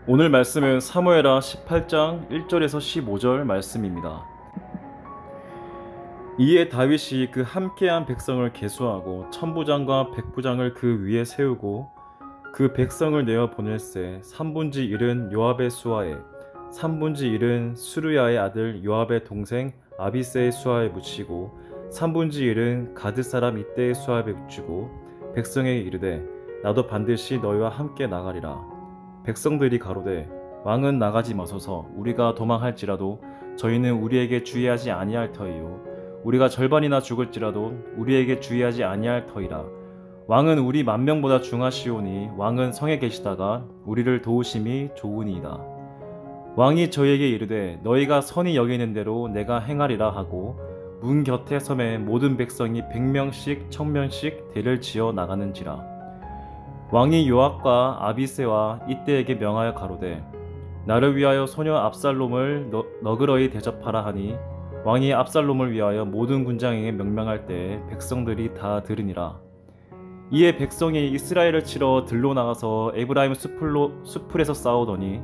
오늘 말씀은 사무엘하 18장 1절에서 15절 말씀입니다. 이에 다윗이 그 함께한 백성을 계수하고 천부장과 백부장을 그 위에 세우고 그 백성을 내어 보낼세 3분지 1은 요압의 수하에 3분지 1은 수르야의 아들 요압의 동생 아비새의 수하에 붙이고 3분지 1은 가드 사람 이때의 수하에 붙이고 백성에게 이르되 나도 반드시 너희와 함께 나가리라. 백성들이 가로되 왕은 나가지 마소서. 우리가 도망할지라도 저희는 우리에게 주의하지 아니할 터이요 우리가 절반이나 죽을지라도 우리에게 주의하지 아니할 터이라. 왕은 우리 만명보다 중하시오니 왕은 성에 계시다가 우리를 도우심이 좋으니이다. 왕이 저희에게 이르되 너희가 선히 여기는 대로 내가 행하리라 하고 문 곁에 섬에 모든 백성이 100명씩 1000명씩 대를 지어 나가는지라. 왕이 요압과 아비새와 이때에게 명하여 가로되 나를 위하여 소녀 압살롬을 너그러이 대접하라 하니 왕이 압살롬을 위하여 모든 군장에게 명명할 때에 백성들이 다 들으니라. 이에 백성이 이스라엘을 치러 들로 나가서 에브라임 수풀에서 싸우더니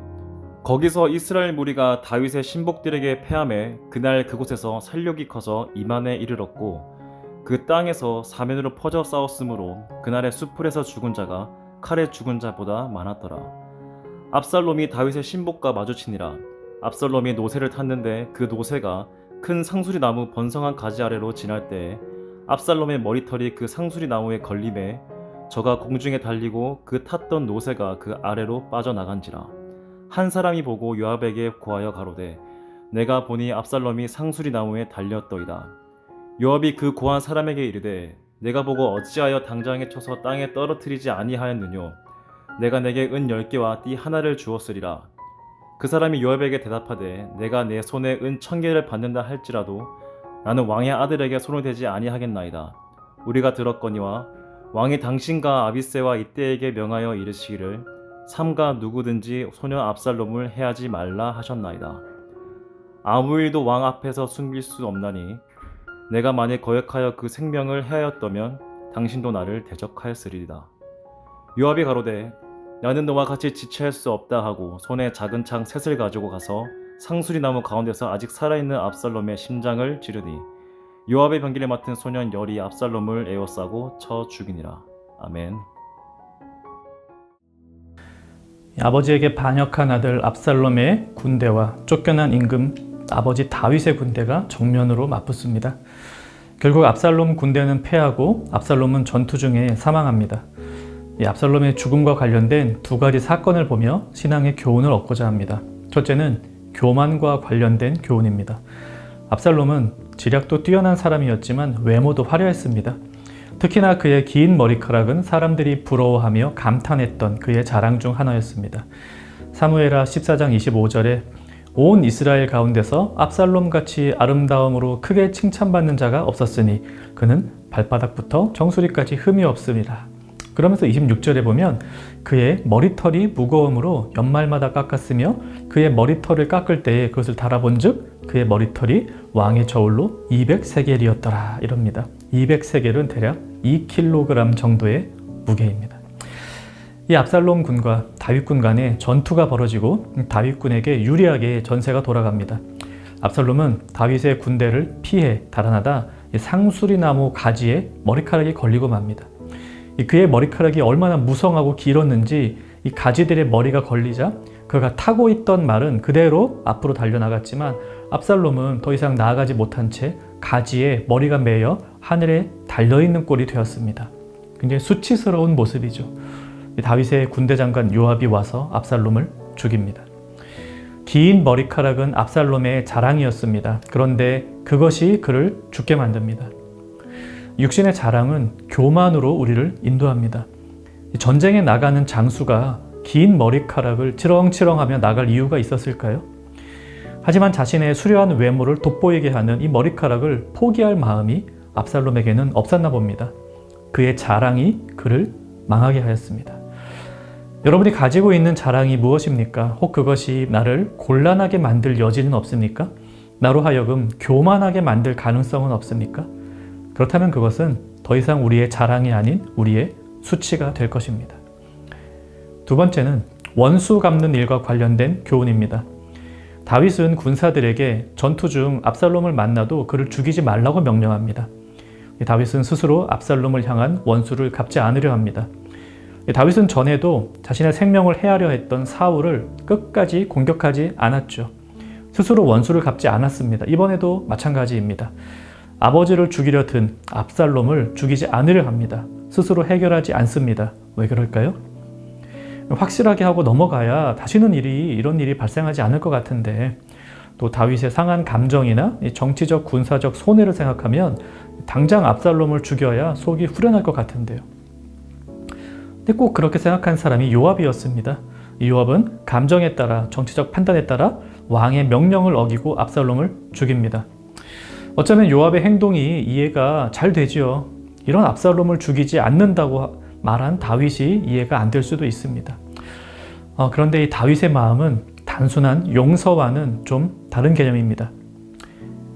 거기서 이스라엘 무리가 다윗의 신복들에게 패하매 그날 그곳에서 살육이 커서 2만에 이르렀고 그 땅에서 사면으로 퍼져 싸웠으므로 그날의 수풀에서 죽은 자가 칼에 죽은 자보다 많았더라. 압살롬이 다윗의 신복과 마주치니라. 압살롬이 노새를 탔는데 그 노새가 큰 상수리 나무 번성한 가지 아래로 지날 때에 압살롬의 머리털이 그 상수리 나무에 걸림에 저가 공중에 달리고 그 탔던 노새가 그 아래로 빠져나간지라. 한 사람이 보고 요압에게 고하여 가로되 내가 보니 압살롬이 상수리 나무에 달렸더이다. 요압이 그 고한 사람에게 이르되 내가 보고 어찌하여 당장에 쳐서 땅에 떨어뜨리지 아니하였느뇨. 내가 내게 은 10개와 띠 하나를 주었으리라. 그 사람이 요압에게 대답하되 내가 내 손에 은 1000개를 받는다 할지라도 나는 왕의 아들에게 손을 대지 아니하겠나이다. 우리가 들었거니와 왕이 당신과 아비새와 이때에게 명하여 이르시기를 삼가 누구든지 소녀 압살롬을 해하지 말라 하셨나이다. 아무 일도 왕 앞에서 숨길 수 없나니 내가 만일 거역하여 그 생명을 해하였다면 당신도 나를 대적하였으리이다. 요압이 가로되 나는 너와 같이 지체할 수 없다 하고 손에 작은 창 셋을 가지고 가서 상수리 나무 가운데서 아직 살아있는 압살롬의 심장을 찌르니 요압의 병기를 맡은 소년 열이 압살롬을 에워싸고 쳐 죽이니라. 아멘. 아버지에게 반역한 아들 압살롬의 군대와 쫓겨난 임금 아버지 다윗의 군대가 정면으로 맞붙습니다. 결국 압살롬 군대는 패하고 압살롬은 전투 중에 사망합니다. 이 압살롬의 죽음과 관련된 두 가지 사건을 보며 신앙의 교훈을 얻고자 합니다. 첫째는 교만과 관련된 교훈입니다. 압살롬은 지략도 뛰어난 사람이었지만 외모도 화려했습니다. 특히나 그의 긴 머리카락은 사람들이 부러워하며 감탄했던 그의 자랑 중 하나였습니다. 사무엘하 14장 25절에 온 이스라엘 가운데서 압살롬같이 아름다움으로 크게 칭찬받는 자가 없었으니 그는 발바닥부터 정수리까지 흠이 없음이라. 그러면서 26절에 보면 그의 머리털이 무거움으로 연말마다 깎았으며 그의 머리털을 깎을 때에 그것을 달아본 즉 그의 머리털이 왕의 저울로 200세겔이었더라 이럽니다. 200세겔은 대략 2kg 정도의 무게입니다. 이 압살롬 군과 다윗 군 간에 전투가 벌어지고 다윗 군에게 유리하게 전세가 돌아갑니다. 압살롬은 다윗의 군대를 피해 달아나다 상수리 나무 가지에 머리카락이 걸리고 맙니다. 그의 머리카락이 얼마나 무성하고 길었는지 이 가지들의 머리가 걸리자 그가 타고 있던 말은 그대로 앞으로 달려나갔지만 압살롬은 더 이상 나아가지 못한 채 가지에 머리가 매여 하늘에 달려있는 꼴이 되었습니다. 굉장히 수치스러운 모습이죠. 다윗의 군대 장관 요압이 와서 압살롬을 죽입니다. 긴 머리카락은 압살롬의 자랑이었습니다. 그런데 그것이 그를 죽게 만듭니다. 육신의 자랑은 교만으로 우리를 인도합니다. 전쟁에 나가는 장수가 긴 머리카락을 치렁치렁하며 나갈 이유가 있었을까요? 하지만 자신의 수려한 외모를 돋보이게 하는 이 머리카락을 포기할 마음이 압살롬에게는 없었나 봅니다. 그의 자랑이 그를 망하게 하였습니다. 여러분이 가지고 있는 자랑이 무엇입니까? 혹 그것이 나를 곤란하게 만들 여지는 없습니까? 나로 하여금 교만하게 만들 가능성은 없습니까? 그렇다면 그것은 더 이상 우리의 자랑이 아닌 우리의 수치가 될 것입니다. 두 번째는 원수 갚는 일과 관련된 교훈입니다. 다윗은 군사들에게 전투 중 압살롬을 만나도 그를 죽이지 말라고 명령합니다. 다윗은 스스로 압살롬을 향한 원수를 갚지 않으려 합니다. 다윗은 전에도 자신의 생명을 해하려 했던 사울을 끝까지 공격하지 않았죠. 스스로 원수를 갚지 않았습니다. 이번에도 마찬가지입니다. 아버지를 죽이려 든 압살롬을 죽이지 않으려 합니다. 스스로 해결하지 않습니다. 왜 그럴까요? 확실하게 하고 넘어가야 다시는 이런 일이 발생하지 않을 것 같은데, 또 다윗의 상한 감정이나 정치적 군사적 손해를 생각하면 당장 압살롬을 죽여야 속이 후련할 것 같은데요. 근데 꼭 그렇게 생각한 사람이 요압이었습니다. 요압은 감정에 따라, 정치적 판단에 따라 왕의 명령을 어기고 압살롬을 죽입니다. 어쩌면 요압의 행동이 이해가 잘 되지요. 이런 압살롬을 죽이지 않는다고 말한 다윗이 이해가 안 될 수도 있습니다. 그런데 이 다윗의 마음은 단순한 용서와는 좀 다른 개념입니다.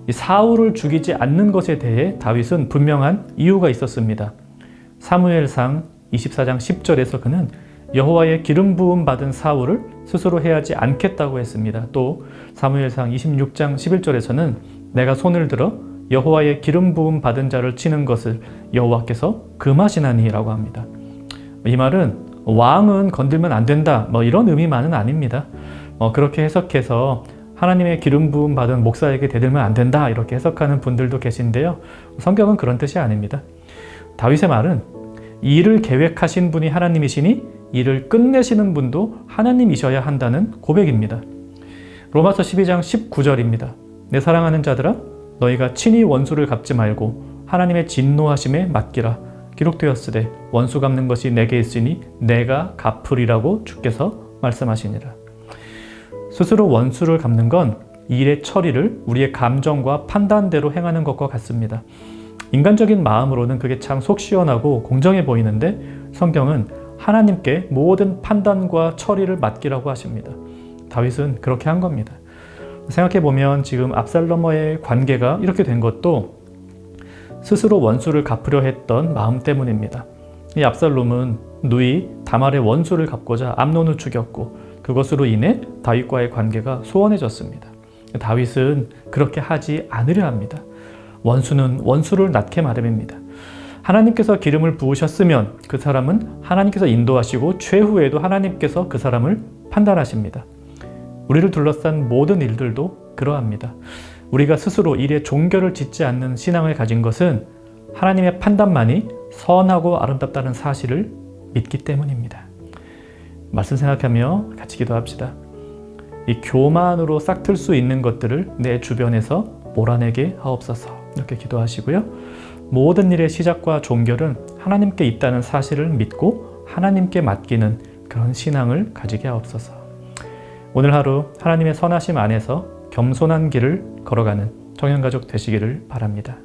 이 사울을 죽이지 않는 것에 대해 다윗은 분명한 이유가 있었습니다. 사무엘상 24장 10절에서 그는 여호와의 기름 부음 받은 사울을 스스로 해하지 않겠다고 했습니다. 또 사무엘상 26장 11절에서는 내가 손을 들어 여호와의 기름 부음 받은 자를 치는 것을 여호와께서 금하시나니 라고 합니다. 이 말은 왕은 건들면 안 된다, 이런 의미만은 아닙니다. 그렇게 해석해서 하나님의 기름 부음 받은 목사에게 대들면 안 된다, 이렇게 해석하는 분들도 계신데요. 성경은 그런 뜻이 아닙니다. 다윗의 말은 일을 계획하신 분이 하나님이시니 일을 끝내시는 분도 하나님이셔야 한다는 고백입니다. 로마서 12장 19절입니다. 내 사랑하는 자들아, 너희가 친히 원수를 갚지 말고 하나님의 진노하심에 맡기라. 기록되었으되 원수 갚는 것이 내게 있으니 내가 갚으리라고 주께서 말씀하시니라. 스스로 원수를 갚는 건 일의 처리를 우리의 감정과 판단대로 행하는 것과 같습니다. 인간적인 마음으로는 그게 참 속 시원하고 공정해 보이는데 성경은 하나님께 모든 판단과 처리를 맡기라고 하십니다. 다윗은 그렇게 한 겁니다. 생각해보면 지금 압살롬과의 관계가 이렇게 된 것도 스스로 원수를 갚으려 했던 마음 때문입니다. 이 압살롬은 누이 다말의 원수를 갚고자 암논을 죽였고 그것으로 인해 다윗과의 관계가 소원해졌습니다. 다윗은 그렇게 하지 않으려 합니다. 원수는 원수를 낳게 마련입니다. 하나님께서 기름을 부으셨으면 그 사람은 하나님께서 인도하시고 최후에도 하나님께서 그 사람을 판단하십니다. 우리를 둘러싼 모든 일들도 그러합니다. 우리가 스스로 일에 종결을 짓지 않는 신앙을 가진 것은 하나님의 판단만이 선하고 아름답다는 사실을 믿기 때문입니다. 말씀 생각하며 같이 기도합시다. 이 교만으로 싹틀 수 있는 것들을 내 주변에서 몰아내게 하옵소서. 이렇게 기도하시고요. 모든 일의 시작과 종결은 하나님께 있다는 사실을 믿고 하나님께 맡기는 그런 신앙을 가지게 하옵소서. 오늘 하루 하나님의 선하심 안에서 겸손한 길을 걸어가는 청년가족 되시기를 바랍니다.